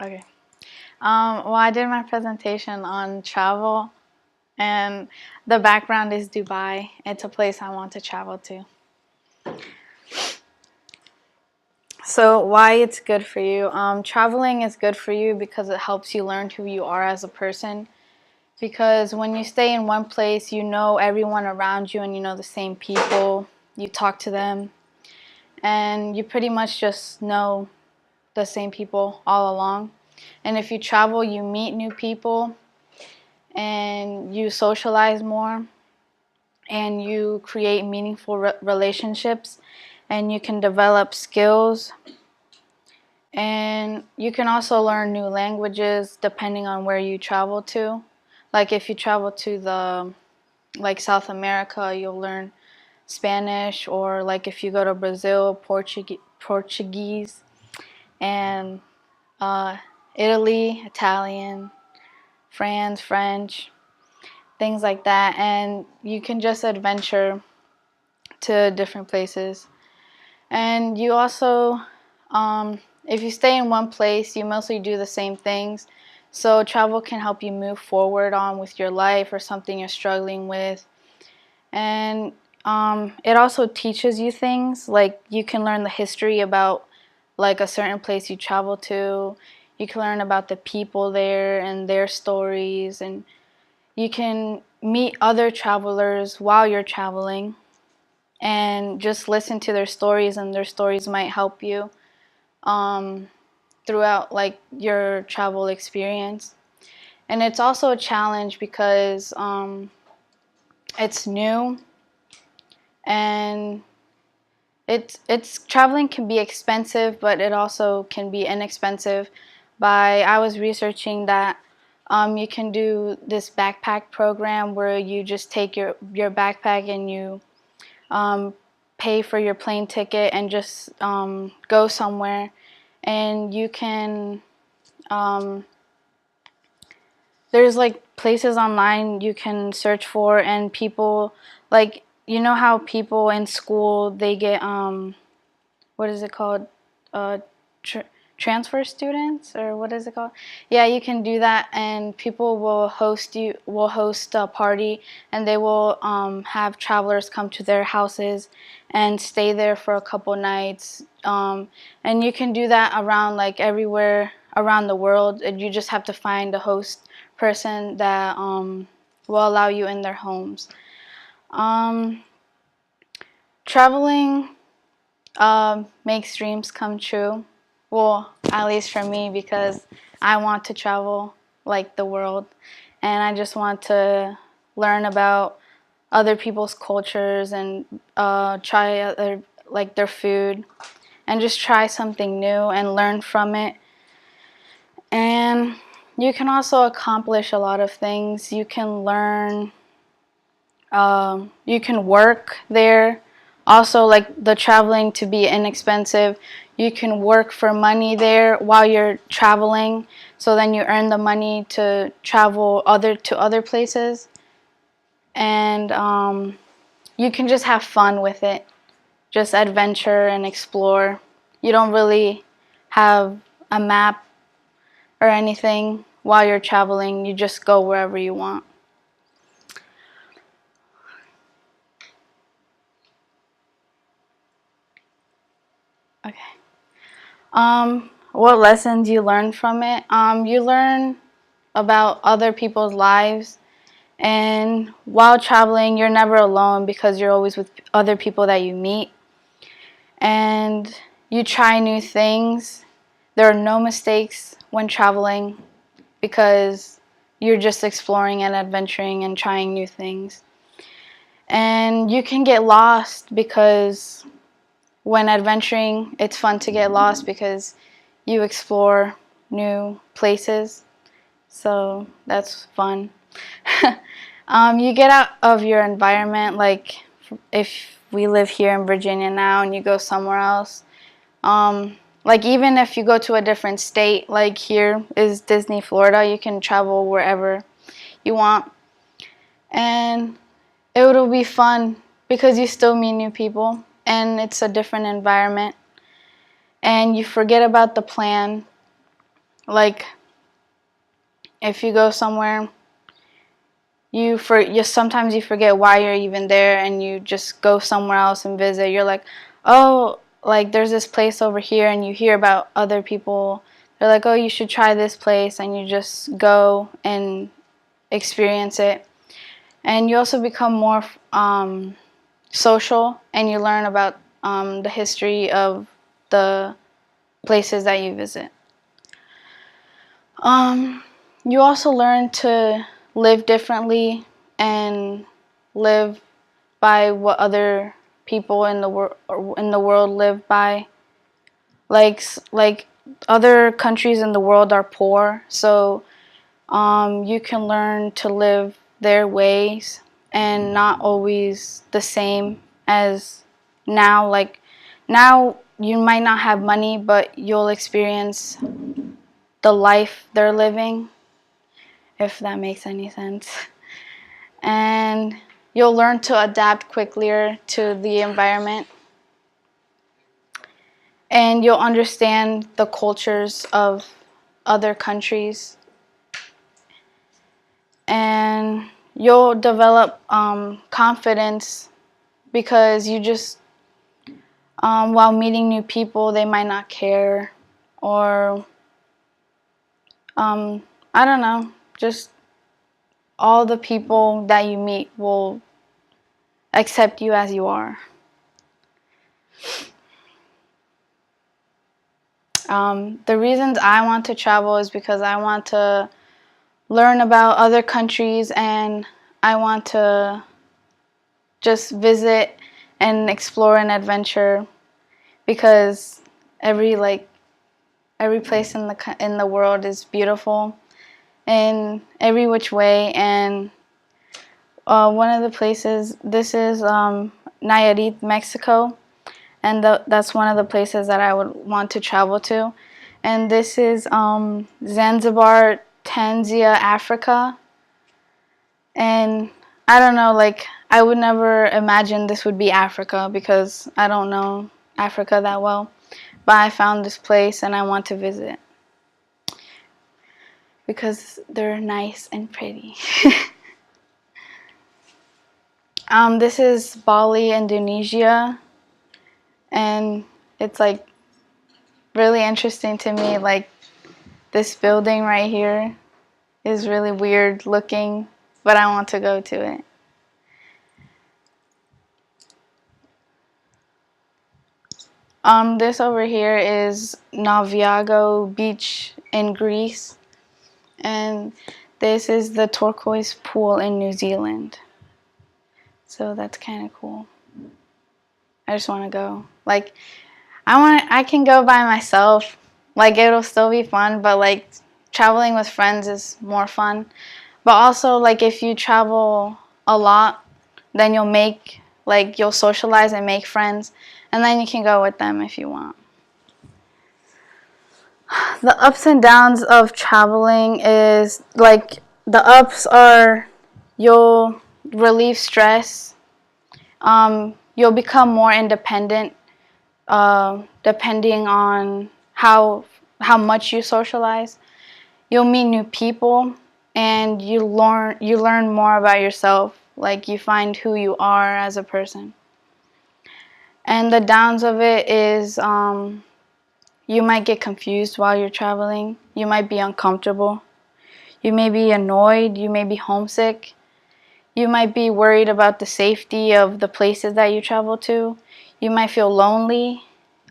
Okay. Well, I did my presentation on travel, and the background is Dubai. It's a place I want to travel to. So, why it's good for you? Traveling is good for you because it helps you learn who you are as a person. Because when you stay in one place, you know everyone around you and you know the same people. You talk to them, and you pretty much just know the same people all along. And if you travel, you meet new people and you socialize more and you create meaningful relationships and you can develop skills and you can also learn new languages depending on where you travel to. Like if you travel to the South America, you'll learn Spanish, or like if you go to Brazil, Portuguese, and uh, Italy, Italian, France, French, things like that. And you can just adventure to different places. And you also, if you stay in one place, you mostly do the same things. So travel can help you move forward on with your life or something you're struggling with. And it also teaches you things, like you can learn the history about like a certain place you travel to. You can learn about the people there and their stories, and you can meet other travelers while you're traveling and just listen to their stories, and their stories might help you um, throughout like your travel experience. And it's also a challenge because it's new, and it's traveling can be expensive, but it also can be inexpensive. I was researching that you can do this backpack program where you just take your backpack and you um, pay for your plane ticket and just go somewhere, and you can there's like places online you can search for, and people, like, you know how people in school they get what is it called, uh, tr- transfer students, or what is it called? Yeah, you can do that, and people will host a party, and they will have travelers come to their houses and stay there for a couple nights. And you can do that around like everywhere around the world, and you just have to find a host person that will allow you in their homes. Um, Traveling makes dreams come true. Well, at least for me, because I want to travel like the world, and I just want to learn about other people's cultures and try other like their food, and just try something new and learn from it. And you can also accomplish a lot of things. You can learn, you can work there. Also, like the traveling to be inexpensive, you can work for money there while you're traveling. So then you earn the money to travel to other places, and you can just have fun with it, just adventure and explore. You don't really have a map or anything while you're traveling. You just go wherever you want. Okay. What lessons you learn from it? You learn about other people's lives, and while traveling, you're never alone because you're always with other people that you meet, and you try new things. There are no mistakes when traveling because you're just exploring and adventuring and trying new things. And you can get lost because when adventuring, it's fun to get lost because you explore new places. So that's fun. You get out of your environment. Like if we live here in Virginia now and you go somewhere else, like even if you go to a different state, like here is Disney, Florida, you can travel wherever you want. And it will be fun because you still meet new people and it's a different environment. And you forget about the plan like if you go somewhere, you sometimes you forget why you're even there, and you just go somewhere else and visit. You're like, oh, like there's this place over here, and you hear about other people. They're like, oh, you should try this place, and you just go and experience it. And you also become more social, and you learn about the history of the places that you visit. You also learn to live differently and live by what other people in the world live by. Like other countries in the world are poor, so you can learn to live their ways and not always the same as now. Like now you might not have money, but you'll experience the life they're living, if that makes any sense. And you'll learn to adapt quicker to the environment, and you'll understand the cultures of other countries, and you'll develop confidence, because you just while meeting new people, they might not care, or I don't know, just all the people that you meet will accept you as you are. The reasons I want to travel is because I want to learn about other countries, and I want to just visit and explore and adventure, because every place in the world is beautiful in every which way. And one of the places, this is Nayarit, Mexico, and that's one of the places that I would want to travel to. And this is Zanzibar, Tanzania, Africa. And I don't know, like I would never imagine this would be Africa, because I don't know Africa that well. But I found this place and I want to visit because they're nice and pretty. This is Bali, Indonesia, and it's like really interesting to me. Like this building right here is really weird looking, but I want to go to it. This over here is Naviago Beach in Greece, and this is the turquoise pool in New Zealand. So that's kind of cool. I just want to go. Like I can go by myself. Like it'll still be fun, but like traveling with friends is more fun. But also like if you travel a lot, then you'll socialize and make friends, and then you can go with them if you want. The ups and downs of traveling is like the ups are you'll relieve stress. You'll become more independent, depending on how much you socialize. You'll meet new people, and you learn more about yourself. Like you find who you are as a person. And the downs of it is you might get confused while you're traveling. You might be uncomfortable. You may be annoyed. You may be homesick. You might be worried about the safety of the places that you travel to. You might feel lonely.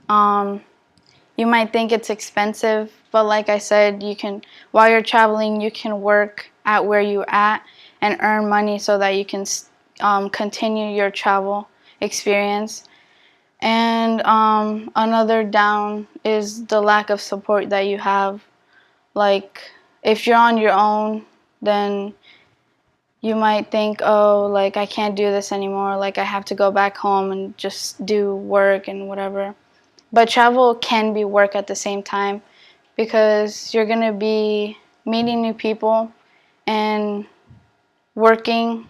You might think it's expensive, but like I said, while you're traveling, you can work at where you're at and earn money so that you can continue your travel experience. And another down is the lack of support that you have. Like if you're on your own, then you might think, oh, like I can't do this anymore. Like I have to go back home and just do work and whatever. But travel can be work at the same time, because you're going to be meeting new people and working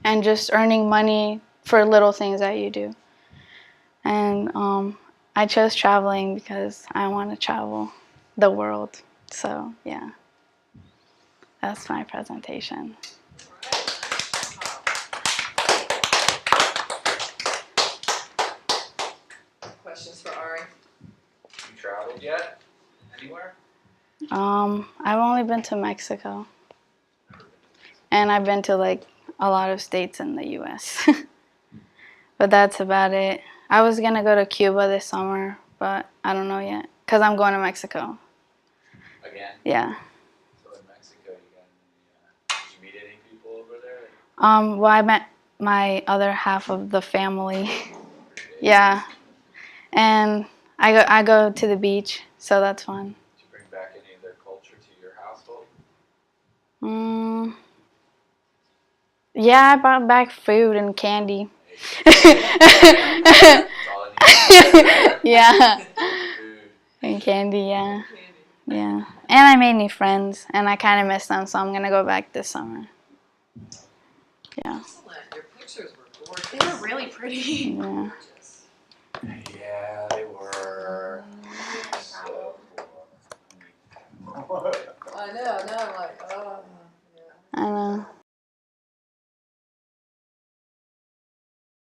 and just earning money for little things that you do. And I chose traveling because I want to travel the world. So yeah, that's my presentation. Questions for Ari? You traveled yet? Anywhere? I've only been to Mexico, and I've been to like a lot of states in the U.S. But that's about it. I was gonna go to Cuba this summer, but I don't know yet, cause I'm going to Mexico. Again? Yeah. So in Mexico, did you meet any people over there? Well, I met my other half of the family. Yeah, and I go to the beach, so that's fun. Did you bring back any of their culture to your household? Yeah, I brought back food and candy. Yeah, and candy, yeah. Yeah, and I made new friends, and I kind of miss them, so I'm gonna go back this summer. Yeah. Excellent. Your pictures were gorgeous. They were really pretty. Yeah. Yeah, they were. So I know, now I'm like,